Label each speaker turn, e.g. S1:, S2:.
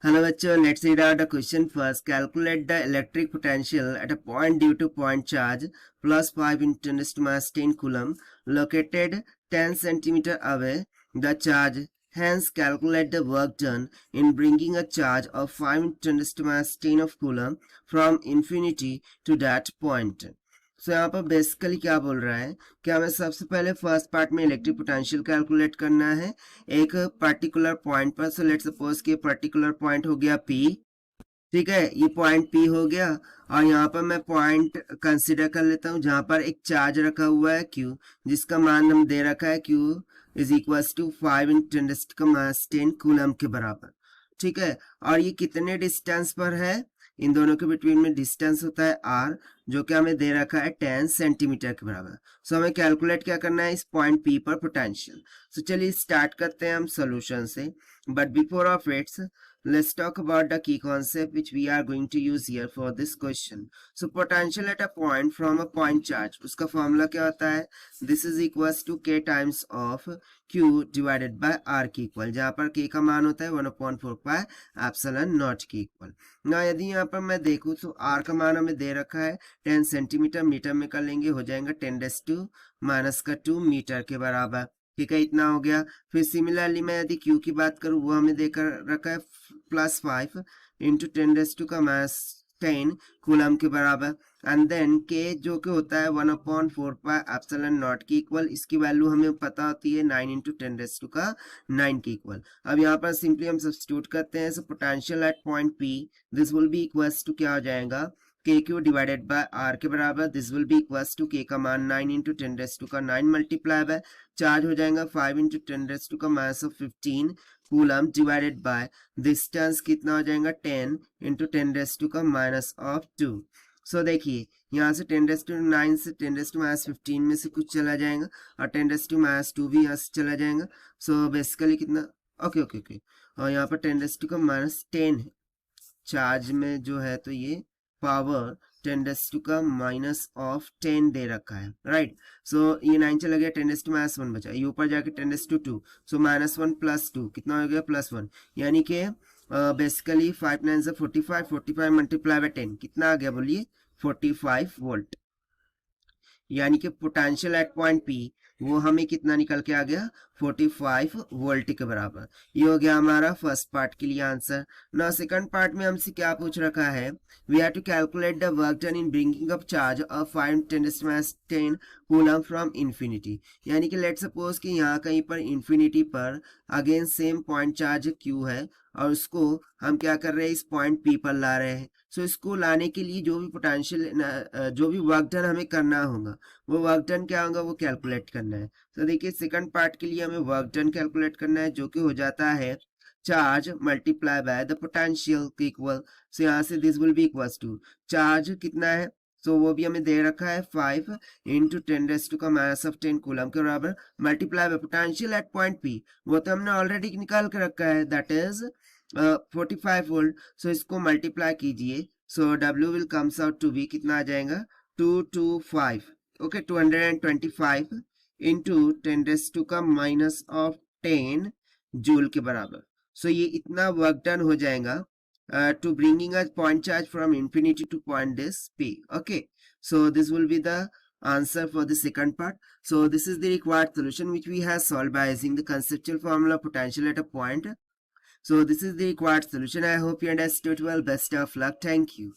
S1: Hello bachcho, let's read out the question first. Calculate the electric potential at a point due to point charge plus 5 into 10 raised to minus 10 coulomb located 10 centimeter away the charge. Hence calculate the work done in bringing a charge of 5 into 10 raised to minus 10 of coulomb from infinity to that point. सो यहाँ पर basically क्या बोल रहा है कि हमें सबसे पहले फर्स्ट पार्ट में इलेक्ट्रिक पोटेंशियल कैलकुलेट करना है एक पर्टिकुलर पॉइंट पर. सो लेट्स सपोज कि पर्टिकुलर पॉइंट हो गया P. ठीक है, ये पॉइंट P हो गया और यहाँ पर मैं पॉइंट कंसिडर कर लेता हूँ जहां पर एक चार्ज रखा हुआ है Q, जिसका मान हम दे रखा है Q is equal to 5 × 10⁻10 coulomb के बराबर. ठीक है, और ये कितने डिस्टेंस पर है? इन दोनों के बिटवीन में डिस्टेंस होता है R, जो कि हमें दे रखा है 10 सेंटीमीटर के बराबर. सो हमें कैलकुलेट क्या करना है इस पॉइंट P पर पोटेंशियल. सो चलिए स्टार्ट करते हैं हम सॉल्यूशन से. But before of its let's talk about the key concept which we are going to use here for this question. So potential at a point from a point charge, उसका formula क्या होता है? This is equals to k times of q divided by r के equal, जहाँ पर k का मान होता है 1/4 पाई एप्सिलॉन नॉट के इक्वल. ना यदि यहाँ पर मैं देखूँ तो r का मान हमें दे रखा है 10 सेंटीमीटर, मीटर में कर लेंगे हो जाएगा 10⁻2 मीटर के बराबर. ठीक है, इतना हो गया. फिर सिमिलरली मैं यदि Q की बात करूं वो हमें देकर रखा है +5 × 10⁻10 कूलम के बराबर. एंड देन K जो कि होता है 1/4 पाई एप्सिलॉन नॉट के इक्वल. इसकी वैल्यू हमें पता होती है 9 × 10⁻9 के इक्वल. अब यहाँ पर सिंपली हम सब्स्टिट्यूट करते हैं. So potential at point P this will be equals to क्या हो जाएगा KQ डिवाइडेड बाय R के बराबर. This will be equals to K का मान 9 × 10⁻9 मल्टीप्लाई बाय चार्ज हो जाएगा 5 × 10⁻15 कूलम डिवाइडेड बाय डिस्टेंस कितना हो जाएगा 10 × 10⁻2. सो देखिए यहाँ से 10⁻9 से 10⁻15 में से कुछ चला जाएगा और 10⁻2 भी यहाँ से चला जाएगा. सो बेसिकली कितना ओके और यहाँ पर 10⁻10 चार्ज में जो है तो ये पावर 10⁻10 दे रखा है. राइट, सो ये 9 चला गया 10⁻1 बचा, ये ऊपर जाके 10⁻2. सो -1 + 2 कितना हो गया +1, यानी कि बेसिकली 5 9 से 45 मल्टीप्लाई बाय 10 कितना आ गया बोलिए 45 वोल्ट. यानी कि पोटेंशियल एट पॉइंट P वो हमें कितना निकल के आ गया 45 वोल्ट के बराबर. ये हो गया हमारा फर्स्ट पार्ट के लिए आंसर. ना सेकंड पार्ट में हमसे क्या पूछ रखा है, we have to calculate the work done in bringing up charge of 5 × 10⁻10 coulomb from infinity. यानी कि लेट सपोज कि यहाँ कहीं पर इन्फिनिटी पर again same point charge Q है और उसको हम क्या कर रहे हैं इस पॉइंट P पर ला रहे हैं. सो इसको लाने के लिए जो भी पोटेंशियल जो भी वर्क डन हमें करना होगा वो वर्क डन क्या होगा वो कैलकुलेट करना है. तो देखिए सेकंड पार्ट के लिए हमें वर्क डन कैलकुलेट करना है जो कि हो जाता है charge multiply by the potential के इक्वल. सो यहाँ से this will be equals to charge कितना है सो वो भी हमें दे रखा है 5 × 10⁻10 कूलम के बराबर multiply by potential at point P वो तो हमने ऑलरेडी निकाल के रखा है दैट इज 45 वोल्ट. सो इसको मल्टीप्लाई कीजिए. So W will comes out to be कितना आ जाएगा 225 ओके 225 × 10⁻10 जूल के बराबर. सो ये इतना वर्क डन हो जाएगा to bringing a point charge from infinity to point this P. Okay, so this will be the answer for the second part. So this is the required solution which we have solved by using the conceptual formula potential at a point. So this is the required solution. I hope you understood well. Best of luck. Thank you.